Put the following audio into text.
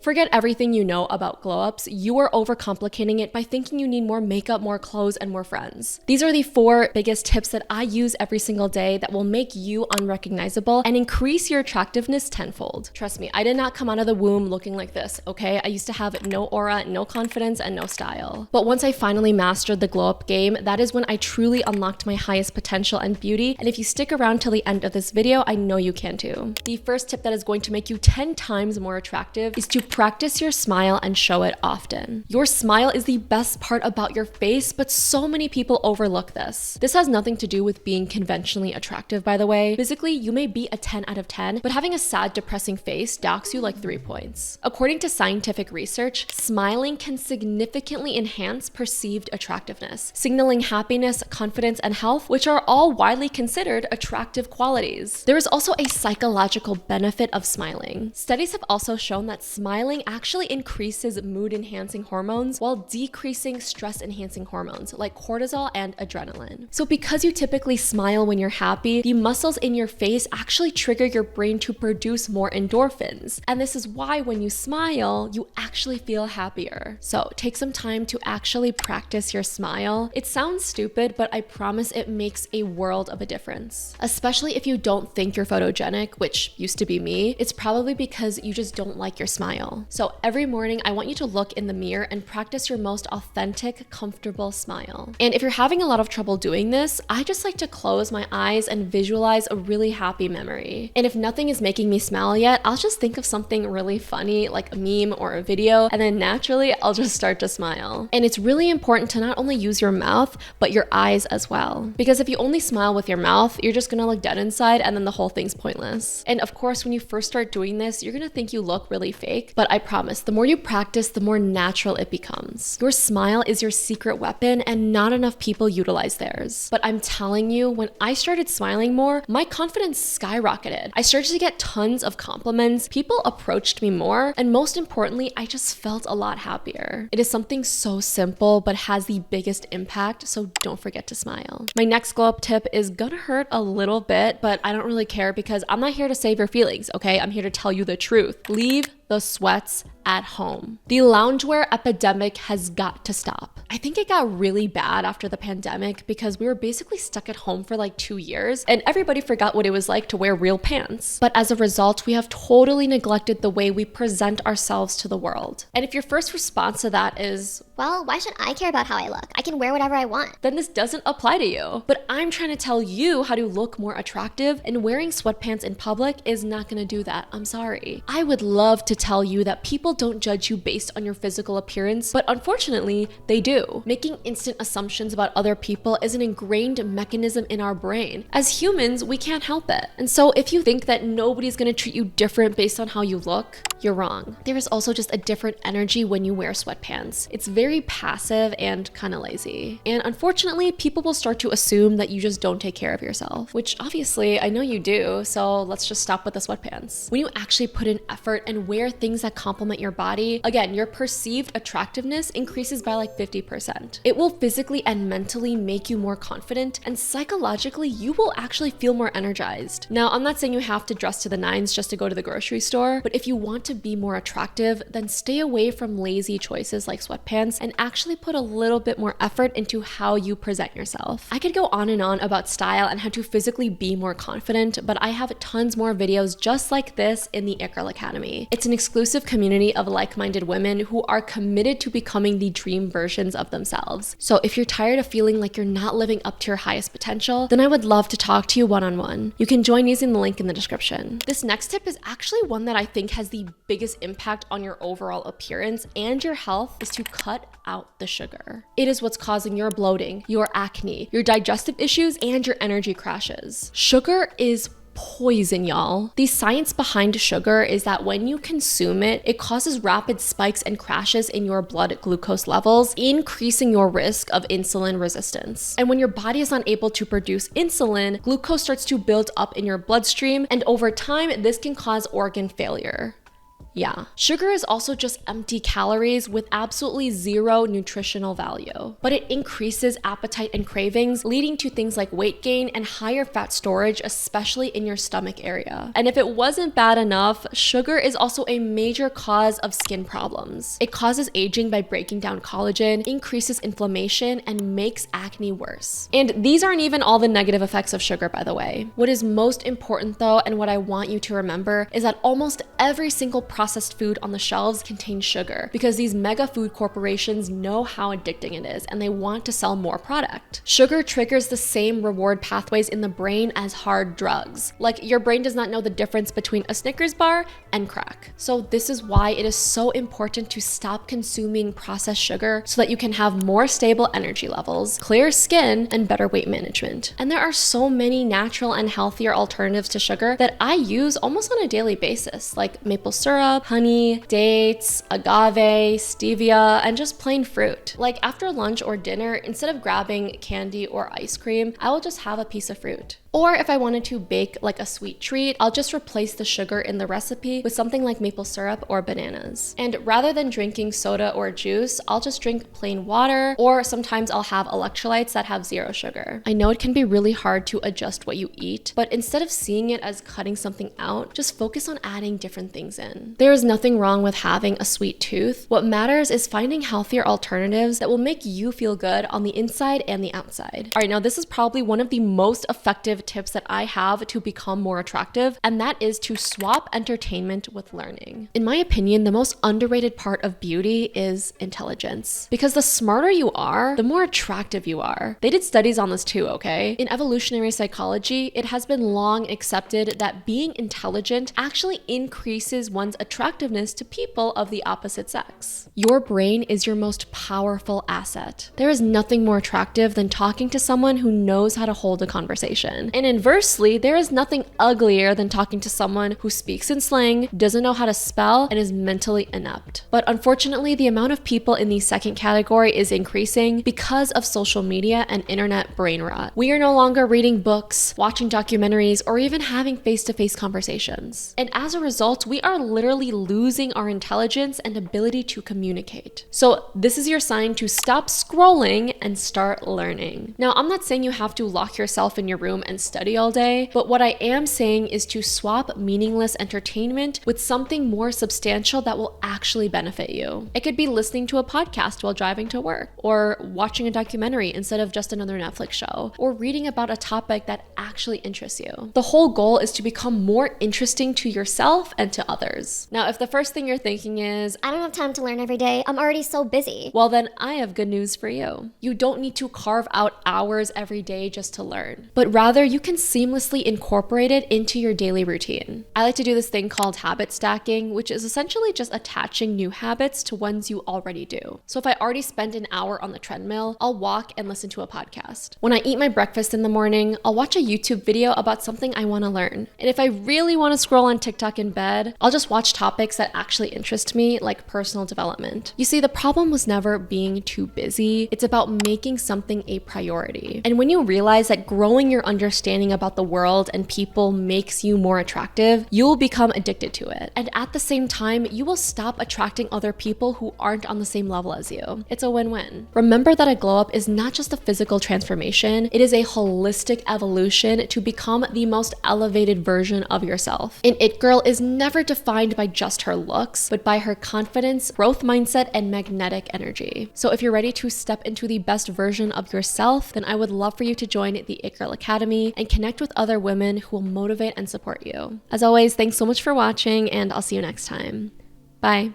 Forget everything you know about glow-ups. You are overcomplicating it by thinking you need more makeup, more clothes, and more friends. These are the 4 biggest tips that I use every single day that will make you unrecognizable and increase your attractiveness tenfold. Trust me, I did not come out of the womb looking like this, okay? I used to have no aura, no confidence, and no style. But once I finally mastered the glow-up game, that is when I truly unlocked my highest potential and beauty, and if you stick around till the end of this video, I know you can too. The first tip that is going to make you 10 times more attractive is to practice your smile and show it often. Your smile is the best part about your face, but so many people overlook this. This has nothing to do with being conventionally attractive, by the way. Physically, you may be a 10 out of 10, but having a sad, depressing face docks you like 3 points. According to scientific research, smiling can significantly enhance perceived attractiveness, signaling happiness, confidence, and health, which are all widely considered attractive qualities. There is also a psychological benefit of smiling. Studies have also shown that smiling actually increases mood-enhancing hormones while decreasing stress-enhancing hormones like cortisol and adrenaline. So because you typically smile when you're happy, the muscles in your face actually trigger your brain to produce more endorphins. And this is why when you smile, you actually feel happier. So take some time to actually practice your smile. It sounds stupid, but I promise it makes a world of a difference. Especially if you don't think you're photogenic, which used to be me, it's probably because you just don't like your smile. So every morning, I want you to look in the mirror and practice your most authentic, comfortable smile. And if you're having a lot of trouble doing this, I just like to close my eyes and visualize a really happy memory. And if nothing is making me smile yet, I'll just think of something really funny, like a meme or a video, and then naturally, I'll just start to smile. And it's really important to not only use your mouth, but your eyes as well. Because if you only smile with your mouth, you're just gonna look dead inside and then the whole thing's pointless. And of course, when you first start doing this, you're gonna think you look really fake, but I promise, the more you practice, the more natural it becomes. Your smile is your secret weapon and not enough people utilize theirs. But I'm telling you, when I started smiling more, my confidence skyrocketed. I started to get tons of compliments, people approached me more, and most importantly, I just felt a lot happier. It is something so simple, but has the biggest impact, so don't forget to smile. My next glow up tip is gonna hurt a little bit, but I don't really care because I'm not here to save your feelings, okay? I'm here to tell you the truth. Leave the sweats at home. The loungewear epidemic has got to stop. I think it got really bad after the pandemic because we were basically stuck at home for like 2 years and everybody forgot what it was like to wear real pants. But as a result, we have totally neglected the way we present ourselves to the world. And if your first response to that is, well, why should I care about how I look? I can wear whatever I want. Then this doesn't apply to you. But I'm trying to tell you how to look more attractive, and wearing sweatpants in public is not gonna do that. I'm sorry. I would love to tell you that people don't judge you based on your physical appearance, but unfortunately, they do. Making instant assumptions about other people is an ingrained mechanism in our brain. As humans, we can't help it. And so if you think that nobody's gonna treat you different based on how you look, you're wrong. There is also just a different energy when you wear sweatpants. It's very passive and kind of lazy. And unfortunately, people will start to assume that you just don't take care of yourself, which obviously I know you do, so let's just stop with the sweatpants. When you actually put in effort and wear things that complement your body, again, your perceived attractiveness increases by like 50%. It will physically and mentally make you more confident, and psychologically, you will actually feel more energized. Now, I'm not saying you have to dress to the nines just to go to the grocery store, but if you want to be more attractive, then stay away from lazy choices like sweatpants and actually put a little bit more effort into how you present yourself. I could go on and on about style and how to physically be more confident, but I have tons more videos just like this in the It Girl Academy. It's an exclusive community of like-minded women who are committed to becoming the dream versions of themselves. So if you're tired of feeling like you're not living up to your highest potential, then I would love to talk to you one-on-one. You can join using the link in the description. This next tip is actually one that I think has the biggest impact on your overall appearance and your health, is to cut out the sugar. It is what's causing your bloating, your acne, your digestive issues, and your energy crashes. Sugar is poison, y'all. The science behind sugar is that when you consume it, it causes rapid spikes and crashes in your blood glucose levels, increasing your risk of insulin resistance. And when your body is unable to produce insulin, glucose starts to build up in your bloodstream, and over time, this can cause organ failure. Yeah. Sugar is also just empty calories with absolutely zero nutritional value, but it increases appetite and cravings, leading to things like weight gain and higher fat storage, especially in your stomach area. And if it wasn't bad enough, sugar is also a major cause of skin problems. It causes aging by breaking down collagen, increases inflammation, and makes acne worse. And these aren't even all the negative effects of sugar, by the way. What is most important though, and what I want you to remember, is that almost every single processed food on the shelves contains sugar because these mega food corporations know how addicting it is and they want to sell more product. Sugar triggers the same reward pathways in the brain as hard drugs. Like, your brain does not know the difference between a Snickers bar and crack. So this is why it is so important to stop consuming processed sugar so that you can have more stable energy levels, clear skin, and better weight management. And there are so many natural and healthier alternatives to sugar that I use almost on a daily basis, like maple syrup, honey, dates, agave, stevia, and just plain fruit. Like, after lunch or dinner, instead of grabbing candy or ice cream, I will just have a piece of fruit. Or if I wanted to bake like a sweet treat, I'll just replace the sugar in the recipe with something like maple syrup or bananas. And rather than drinking soda or juice, I'll just drink plain water, or sometimes I'll have electrolytes that have zero sugar. I know it can be really hard to adjust what you eat, but instead of seeing it as cutting something out, just focus on adding different things in. There is nothing wrong with having a sweet tooth. What matters is finding healthier alternatives that will make you feel good on the inside and the outside. All right, now this is probably one of the most effective tips that I have to become more attractive, and that is to swap entertainment with learning. In my opinion, the most underrated part of beauty is intelligence, because the smarter you are, the more attractive you are. They did studies on this too, okay? In evolutionary psychology, it has been long accepted that being intelligent actually increases one's attractiveness to people of the opposite sex. Your brain is your most powerful asset. There is nothing more attractive than talking to someone who knows how to hold a conversation. And inversely, there is nothing uglier than talking to someone who speaks in slang, doesn't know how to spell, and is mentally inept. But unfortunately, the amount of people in the second category is increasing because of social media and internet brain rot. We are no longer reading books, watching documentaries, or even having face-to-face conversations. And as a result, we are literally losing our intelligence and ability to communicate. So this is your sign to stop scrolling and start learning. Now, I'm not saying you have to lock yourself in your room and study all day, but what I am saying is to swap meaningless entertainment with something more substantial that will actually benefit you. It could be listening to a podcast while driving to work, or watching a documentary instead of just another Netflix show, or reading about a topic that actually interests you. The whole goal is to become more interesting to yourself and to others. Now, if the first thing you're thinking is, I don't have time to learn every day, I'm already so busy. well, then I have good news for you. You don't need to carve out hours every day just to learn, but rather you can seamlessly incorporate it into your daily routine. I like to do this thing called habit stacking, which is essentially just attaching new habits to ones you already do. So if I already spend an hour on the treadmill, I'll walk and listen to a podcast. When I eat my breakfast in the morning, I'll watch a YouTube video about something I want to learn. And if I really want to scroll on TikTok in bed, I'll just watch topics that actually interest me, like personal development. You see, the problem was never being too busy. It's about making something a priority. And when you realize that growing your understanding about the world and people makes you more attractive, you'll become addicted to it. And at the same time, you will stop attracting other people who aren't on the same level as you. It's a win-win. Remember that a glow up is not just a physical transformation, it is a holistic evolution to become the most elevated version of yourself. An it girl is never defined by just her looks, but by her confidence, growth mindset, and magnetic energy. So if you're ready to step into the best version of yourself, then I would love for you to join the It Girl Academy and connect with other women who will motivate and support you. As always, thanks so much for watching, and I'll see you next time. Bye.